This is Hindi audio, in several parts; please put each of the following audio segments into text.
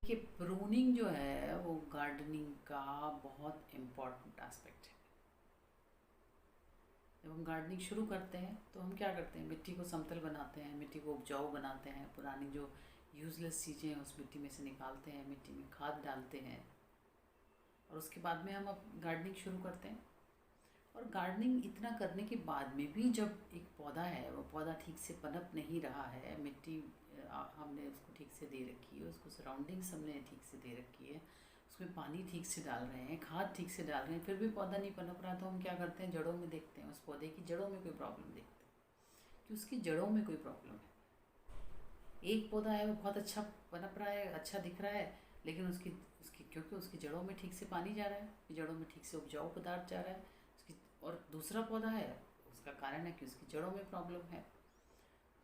कि प्रूनिंग जो है वो गार्डनिंग का बहुत इम्पॉर्टेंट एस्पेक्ट है। जब हम गार्डनिंग शुरू करते हैं तो हम क्या करते हैं, मिट्टी को समतल बनाते हैं, मिट्टी को उपजाऊ बनाते हैं, पुरानी जो यूज़लेस चीज़ें हैं उस मिट्टी में से निकालते हैं, मिट्टी में खाद डालते हैं और उसके बाद में हम अब गार्डनिंग शुरू करते हैं। और गार्डनिंग इतना करने के बाद में भी जब एक पौधा है वो पौधा ठीक से पनप नहीं रहा है, मिट्टी हमने उसको ठीक से दे रखी है, उसको सराउंडिंग्स हमने ठीक से दे रखी है, उसमें पानी ठीक से डाल रहे हैं, खाद ठीक से डाल रहे हैं, फिर भी पौधा नहीं पनप रहा, तो हम क्या करते हैं, जड़ों में देखते हैं, उस पौधे की जड़ों में कोई प्रॉब्लम देखते हैं कि उसकी जड़ों में कोई प्रॉब्लम है। एक पौधा है वो बहुत अच्छा पनप रहा है, अच्छा दिख रहा है, लेकिन उसकी उसकी क्योंकि उसकी जड़ों में ठीक से पानी जा रहा है, जड़ों में ठीक से उपजाऊ पदार्थ जा रहा है उसकी। और दूसरा पौधा है, उसका कारण है कि उसकी जड़ों में प्रॉब्लम है।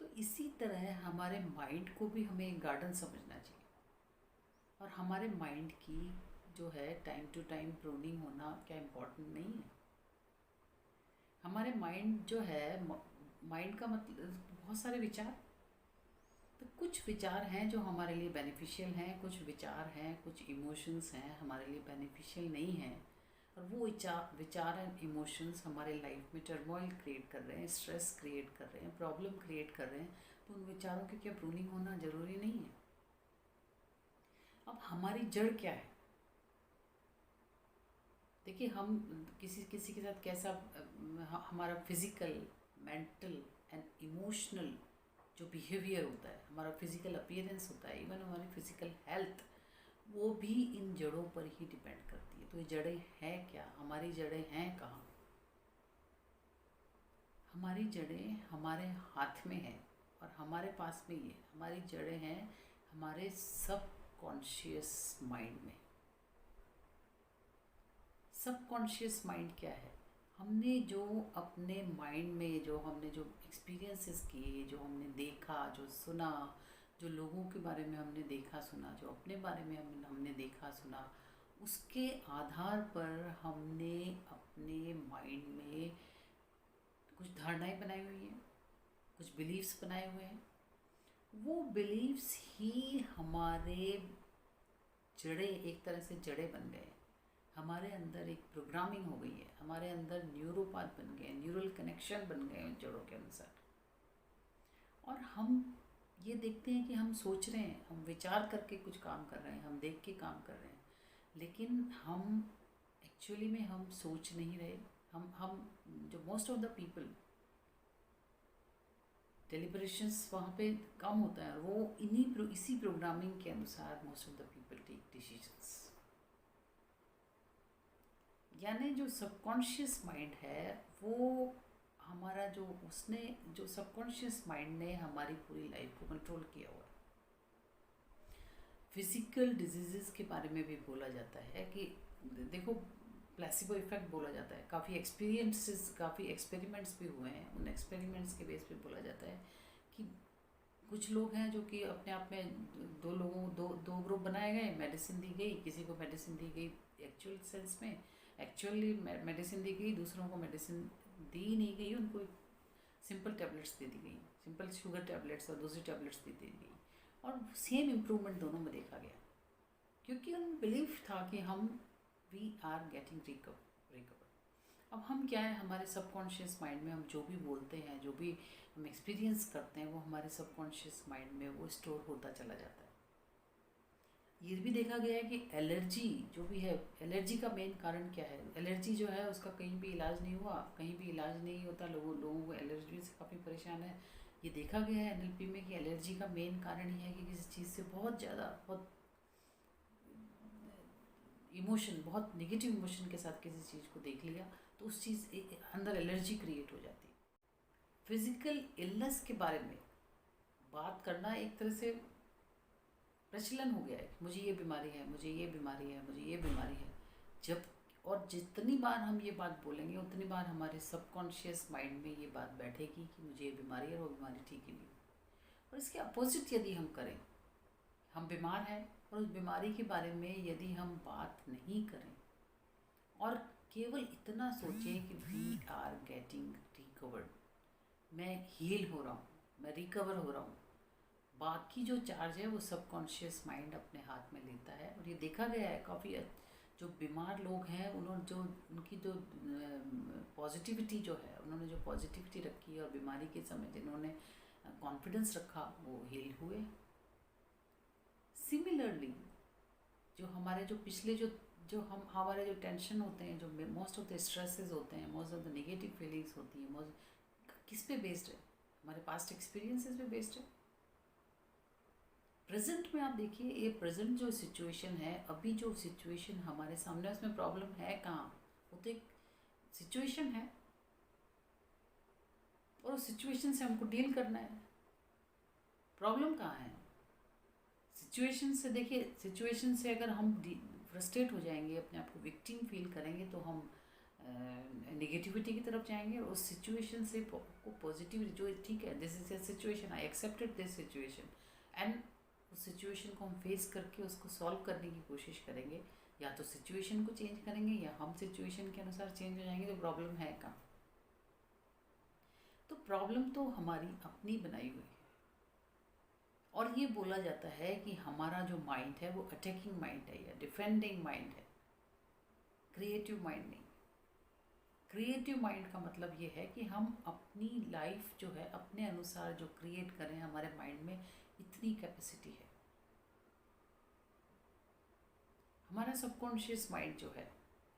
तो इसी तरह हमारे माइंड को भी हमें एक गार्डन समझना चाहिए और हमारे माइंड की जो है टाइम टू टाइम प्रूनिंग होना क्या इम्पोर्टेंट नहीं है। हमारे माइंड जो है, माइंड का मतलब बहुत सारे विचार, तो कुछ विचार हैं जो हमारे लिए बेनिफिशियल हैं, कुछ विचार हैं, कुछ इमोशंस हैं हमारे लिए बेनिफिशियल नहीं हैं। और वो विचार एंड इमोशंस हमारे लाइफ में टर्मोइल क्रिएट कर रहे हैं, स्ट्रेस क्रिएट कर रहे हैं, प्रॉब्लम क्रिएट कर रहे हैं। तो उन विचारों की क्या प्रूनिंग होना ज़रूरी नहीं है। अब हमारी जड़ क्या है, देखिए हम किसी किसी के साथ कैसा हमारा फिज़िकल, मेंटल एंड इमोशनल जो बिहेवियर होता है, हमारा फिज़िकल अपीयरेंस होता है, इवन हमारी फिज़िकल हेल्थ, वो भी इन जड़ों पर ही डिपेंड करती है। तो ये जड़ें हैं क्या, हमारी जड़ें हैं कहाँ? हमारी जड़ें हमारे हाथ में हैं और हमारे पास में ही है। हमारी जड़ें हैं हमारे सब कॉन्शियस माइंड में। सब कॉन्शियस माइंड क्या है? हमने जो अपने माइंड में जो हमने जो एक्सपीरियंसेस किए, जो हमने देखा, जो सुना, जो लोगों के बारे में हमने देखा सुना, जो अपने बारे में हमने देखा सुना, उसके आधार पर हमने अपने माइंड में कुछ धारणाएं बनाई हुई हैं, कुछ बिलीव्स बनाए हुए हैं। वो बिलीव्स ही हमारे जड़े, एक तरह से जड़े बन गए। हमारे अंदर एक प्रोग्रामिंग हो गई है, हमारे अंदर न्यूरोपाथ बन गए, न्यूरल कनेक्शन बन गए हैं जड़ों के अनुसार। और हम ये देखते हैं कि हम सोच रहे हैं, हम विचार करके कुछ काम कर रहे हैं, हम देख के काम कर रहे हैं, लेकिन हम एक्चुअली में हम सोच नहीं रहे। हम जो most of the people deliberations वहाँ पे कम होता है, वो इसी प्रोग्रामिंग के अनुसार most of the people take decisions. यानी जो सबकॉन्शियस माइंड है वो हमारा जो उसने जो सबकॉन्शियस माइंड ने हमारी पूरी लाइफ को कंट्रोल किया हुआ है। फिजिकल डिजीज़ के बारे में भी बोला जाता है कि देखो, प्लेसिबो इफेक्ट बोला जाता है, काफ़ी एक्सपेरिमेंट्स भी हुए हैं, उन एक्सपेरिमेंट्स के बेस पे बोला जाता है कि कुछ लोग हैं जो कि अपने आप में दो ग्रुप बनाए गए, मेडिसिन दी गई, किसी को मेडिसिन दी गई एक्चुअल सेंस में, एक्चुअली मेडिसिन दी गई, दूसरों को मेडिसिन दी नहीं गई, उनको सिंपल टैबलेट्स दे दी गई, सिंपल शुगर टैबलेट्स और दूसरी टैबलेट्स दी गई, और सेम इम्प्रूवमेंट दोनों में देखा गया, क्योंकि उन बिलीफ था कि हम वी आर गेटिंग रिकवर। अब हम क्या है, हमारे सबकॉन्शियस माइंड में हम जो भी बोलते हैं, जो भी हम एक्सपीरियंस करते हैं, वो हमारे सबकॉन्शियस माइंड में वो स्टोर होता चला जाता है। ये भी देखा गया है कि एलर्जी जो भी है, एलर्जी का मेन कारण क्या है? एलर्जी जो है उसका कहीं भी इलाज नहीं हुआ, कहीं भी इलाज नहीं होता, लोगों को एलर्जी से काफ़ी परेशान है। ये देखा गया है एनएलपी में कि एलर्जी का मेन कारण ये है कि किसी चीज़ से बहुत इमोशन, बहुत नेगेटिव इमोशन के साथ किसी चीज़ को देख लिया तो उस चीज़ अंदर एलर्जी क्रिएट हो जाती है। फिजिकल इलनेस के बारे में बात करना एक तरह से प्रचलन हो गया है, मुझे ये बीमारी है, मुझे ये बीमारी है, मुझे ये बीमारी है। जब और जितनी बार हम ये बात बोलेंगे उतनी बार हमारे सबकॉन्शियस माइंड में ये बात बैठेगी कि मुझे ये बीमारी है और वो बीमारी ठीक ही नहीं। और इसके अपोजिट यदि हम करें, हम बीमार हैं और उस बीमारी के बारे में यदि हम बात नहीं करें और केवल इतना सोचें कि वी आर गेटिंग रिकवर्ड, मैं हील हो रहा हूँ, मैं रिकवर हो रहा हूँ, बाकी जो चार्ज है वो सबकॉन्शियस माइंड अपने हाथ में लेता है। और ये देखा गया है काफ़ी, जो बीमार लोग हैं उन्होंने जो उनकी जो पॉजिटिविटी जो है, उन्होंने जो पॉजिटिविटी रखी और बीमारी के समय जिन्होंने कॉन्फिडेंस रखा वो हील हुए। सिमिलरली जो हमारे जो पिछले जो हम हमारे जो टेंशन होते हैं, जो मोस्ट ऑफ द स्ट्रेसेस होते हैं, most of the negative feelings होती हैं, किस पे बेस्ड है? हमारे पास्ट एक्सपीरियंसेस पे बेस्ड है। प्रेजेंट में आप देखिए, ये प्रेजेंट जो सिचुएशन है, अभी जो सिचुएशन हमारे सामने, उसमें प्रॉब्लम है कहाँ? वो तो एक सिचुएशन है और उस सिचुएशन से हमको डील करना है। प्रॉब्लम कहाँ है? सिचुएशन से देखिए, सिचुएशन से अगर हम फ्रस्ट्रेट हो जाएंगे, अपने आप को विक्टिम फील करेंगे, तो हम नेगेटिविटी की तरफ जाएंगे। और उस सिचुएशन से को पॉजिटिव, जो ठीक है, this is a situation, I accepted this situation, and उस सिचुएशन को हम फेस करके उसको सॉल्व करने की कोशिश करेंगे। या तो सिचुएशन को चेंज करेंगे या हम सिचुएशन के अनुसार चेंज हो जाएंगे। तो प्रॉब्लम है कहाँ? तो प्रॉब्लम तो हमारी अपनी बनाई हुई है। और ये बोला जाता है कि हमारा जो माइंड है वो अटैकिंग माइंड है या डिफेंडिंग माइंड है, क्रिएटिव माइंड नहीं। क्रिएटिव माइंड का मतलब ये है कि हम अपनी लाइफ जो है अपने अनुसार जो क्रिएट करें, हमारे माइंड में इतनी कैपेसिटी है। हमारा सबकॉन्शियस माइंड जो है,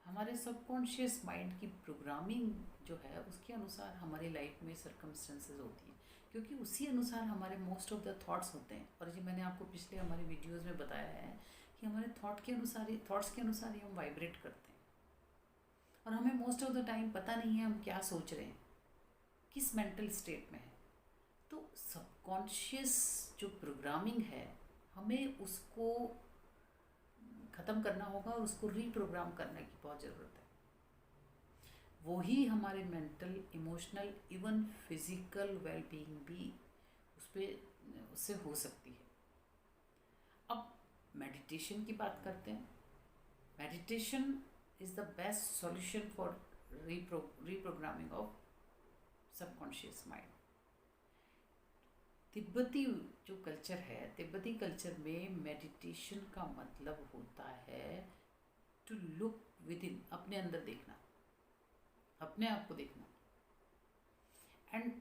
हमारे सबकॉन्शियस माइंड की प्रोग्रामिंग जो है, उसके अनुसार हमारी लाइफ में सर्कमस्टेंसेस होती हैं, क्योंकि उसी अनुसार हमारे मोस्ट ऑफ द थॉट्स होते हैं। और ये मैंने आपको पिछले हमारे वीडियोस में बताया है कि हमारे थॉट्स के अनुसार ही हम वाइब्रेट करते हैं। और हमें मोस्ट ऑफ द टाइम पता नहीं है हम क्या सोच रहे हैं, किस मेंटल स्टेट में है। तो सबकॉन्शियस जो प्रोग्रामिंग है, हमें उसको ख़त्म करना होगा और उसको रीप्रोग्राम करने की बहुत ज़रूरत है। वो ही हमारे mental, emotional, even physical wellbeing भी उससे हो सकती है। अब मेडिटेशन की बात करते हैं। Meditation is the best solution for reprogramming of subconscious mind. तिब्बती जो कल्चर है, तिब्बती कल्चर में मेडिटेशन का मतलब होता है टू लुक विद इन, अपने अंदर देखना, अपने आप को देखना। एंड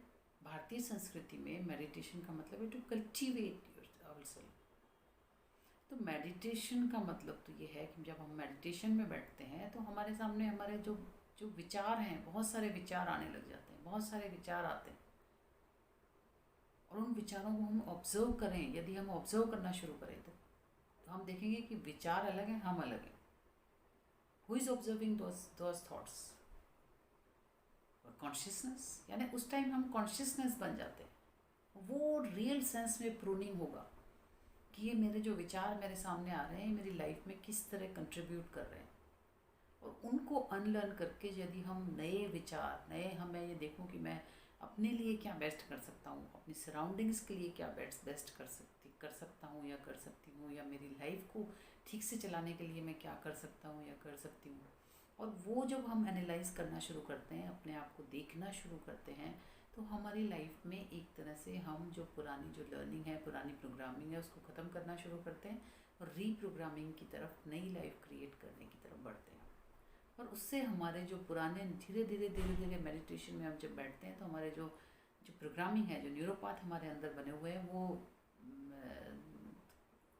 भारतीय संस्कृति में मेडिटेशन का मतलब है टू कल्टिवेट योरसेल्फ। तो मेडिटेशन का मतलब तो ये है कि जब हम मेडिटेशन में बैठते हैं तो हमारे सामने हमारे जो विचार हैं, बहुत सारे विचार आने लग जाते हैं, बहुत सारे विचार आते हैं। और उन विचारों को हम ऑब्जर्व करें, यदि हम ऑब्जर्व करना शुरू करें तो हम देखेंगे कि विचार अलग हैं, हम अलग हैं। Who is observing those thoughts? Consciousness. यानी उस टाइम हम कॉन्शियसनेस बन जाते हैं। वो रियल सेंस में प्रूनिंग होगा कि ये मेरे जो विचार मेरे सामने आ रहे हैं, मेरी लाइफ में किस तरह कंट्रीब्यूट कर रहे हैं। और उनको अनलर्न करके यदि हम नए विचार, मैं ये देखूं कि मैं अपने लिए क्या बेस्ट कर सकता हूँ, अपनी सराउंडिंग्स के लिए क्या बेस्ट कर सकता हूँ या कर सकती हूँ, या मेरी लाइफ को ठीक से चलाने के लिए मैं क्या कर सकता हूँ या कर सकती हूँ। और वो जब हम एनालाइज करना शुरू करते हैं, अपने आप को देखना शुरू करते हैं, तो हमारी लाइफ में एक तरह से हम जो पुरानी जो लर्निंग है, पुरानी प्रोग्रामिंग है, उसको ख़त्म करना शुरू करते हैं और रीप्रोग्रामिंग की तरफ, नई लाइफ क्रिएट करने की तरफ बढ़ते हैं। और उससे हमारे जो पुराने धीरे धीरे मेडिटेशन में हम जब बैठते हैं तो हमारे जो प्रोग्रामिंग है, जो न्यूरोपाथ हमारे अंदर बने हुए हैं, वो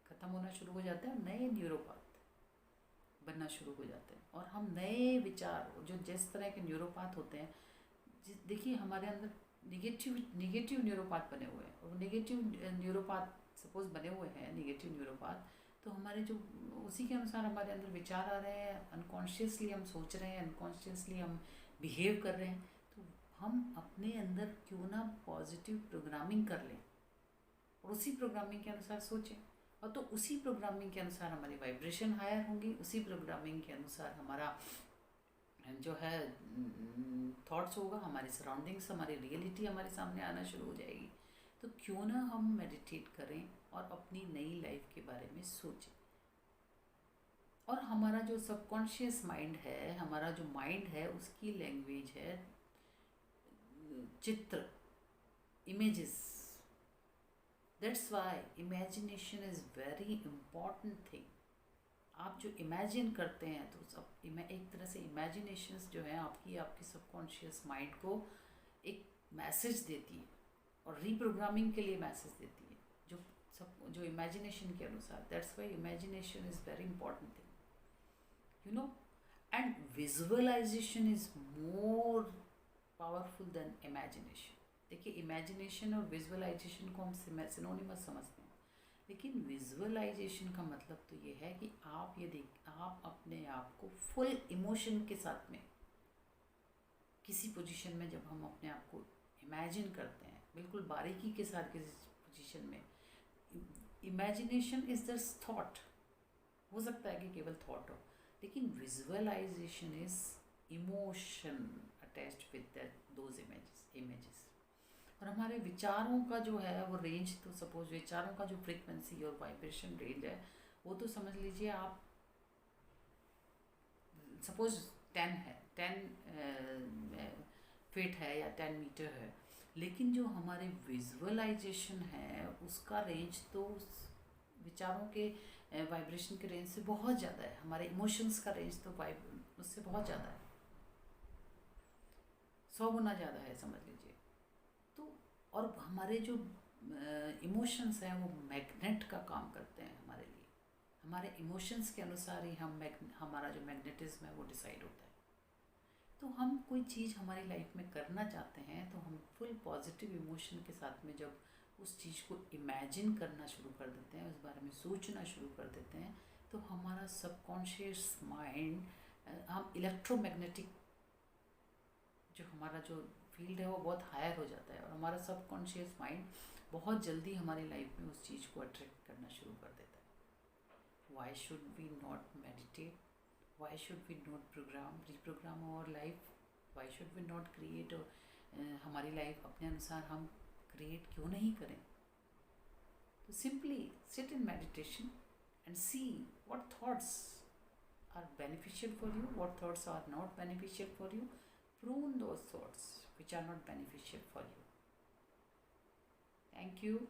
ख़त्म होना शुरू हो जाते हैं, नए न्यूरोपाथ बनना शुरू हो जाते हैं। और हम नए विचार, जो जिस तरह के न्यूरोपाथ होते हैं, देखिए हमारे अंदर निगेटिव न्यूरोपाथ बने हुए हैं, और नेगेटिव न्यूरोपाथ सपोज बने हुए हैं, नेगेटिव न्यूरोपाथ, तो हमारे जो उसी के अनुसार हमारे अंदर विचार आ रहे हैं, अनकॉन्शियसली हम सोच रहे हैं, अनकॉन्शियसली हम बिहेव कर रहे हैं। तो हम अपने अंदर क्यों ना पॉजिटिव प्रोग्रामिंग कर लें और उसी प्रोग्रामिंग के अनुसार सोचें, और तो उसी प्रोग्रामिंग के अनुसार हमारी वाइब्रेशन हायर होंगी, उसी प्रोग्रामिंग के अनुसार हमारा जो है थॉट्स होगा, हमारी सराउंडिंग्स, हमारी रियलिटी हमारे सामने आना शुरू हो जाएगी। तो क्यों ना हम मेडिटेट करें और अपनी नई लाइफ के बारे में सोचें। और हमारा जो सबकॉन्शियस माइंड है, हमारा जो माइंड है, उसकी लैंग्वेज है चित्र, images, that's why imagination is very important thing. आप जो इमेजिन करते हैं तो सब एक तरह से इमेजिनेशंस जो है आपकी सबकॉन्शियस माइंड को एक मैसेज देती है और रीप्रोग्रामिंग के लिए मैसेज देती है जो इमेजिनेशन के अनुसार। That's why imagination is very important thing, you know. And visualization is more powerful than imagination. देखिए, इमेजिनेशन और विजुअलाइजेशन को हम सिनोनिमस समझते हैं, लेकिन विजुअलाइजेशन का मतलब तो ये है कि आप अपने आप को फुल इमोशन के साथ में किसी पोजीशन में, जब हम अपने आप को इमेजिन करते हैं बिल्कुल बारीकी के साथ किसी पोजीशन में, इमेजिनेशन इज जस्ट थॉट। हो सकता है कि केवल थॉट हो, लेकिन visualization is emotion attached with those images. और हमारे विचारों का जो है वो रेंज, तो सपोज विचारों का जो फ्रीक्वेंसी और वाइब्रेशन रेंज है वो तो समझ लीजिए आप, सपोज 10 है, 10 फीट है या 10 मीटर है, लेकिन जो हमारे विजुअलाइजेशन है उसका रेंज तो विचारों के वाइब्रेशन के रेंज से बहुत ज़्यादा है। हमारे इमोशंस का रेंज तो उससे बहुत ज़्यादा है, 100 गुना ज़्यादा है समझ लीजिए। तो और हमारे जो इमोशंस हैं वो मैग्नेट का काम करते हैं हमारे लिए। हमारे इमोशंस के अनुसार ही हमारा जो मैग्नेटिज्म है वो डिसाइड होता है। तो हम कोई चीज़ हमारी लाइफ में करना चाहते हैं तो हम फुल पॉजिटिव इमोशन के साथ में जब उस चीज़ को इमेजिन करना शुरू कर देते हैं, उस बारे में सोचना शुरू कर देते हैं, तो हमारा सबकॉन्शियस माइंड, हम इलेक्ट्रोमैग्नेटिक जो हमारा जो फील्ड है वो बहुत हायर हो जाता है और हमारा सबकॉन्शियस माइंड बहुत जल्दी हमारी लाइफ में उस चीज़ को अट्रैक्ट करना शुरू कर देता है। Why should we not meditate? Why should we not reprogram our life? Why should we not create हमारी लाइफ अपने अनुसार हम क्रिएट क्यों नहीं करें? तो simply sit in meditation and see what thoughts are beneficial for you, what thoughts are not beneficial for you. Prune those thoughts which are not beneficial for you. Thank you.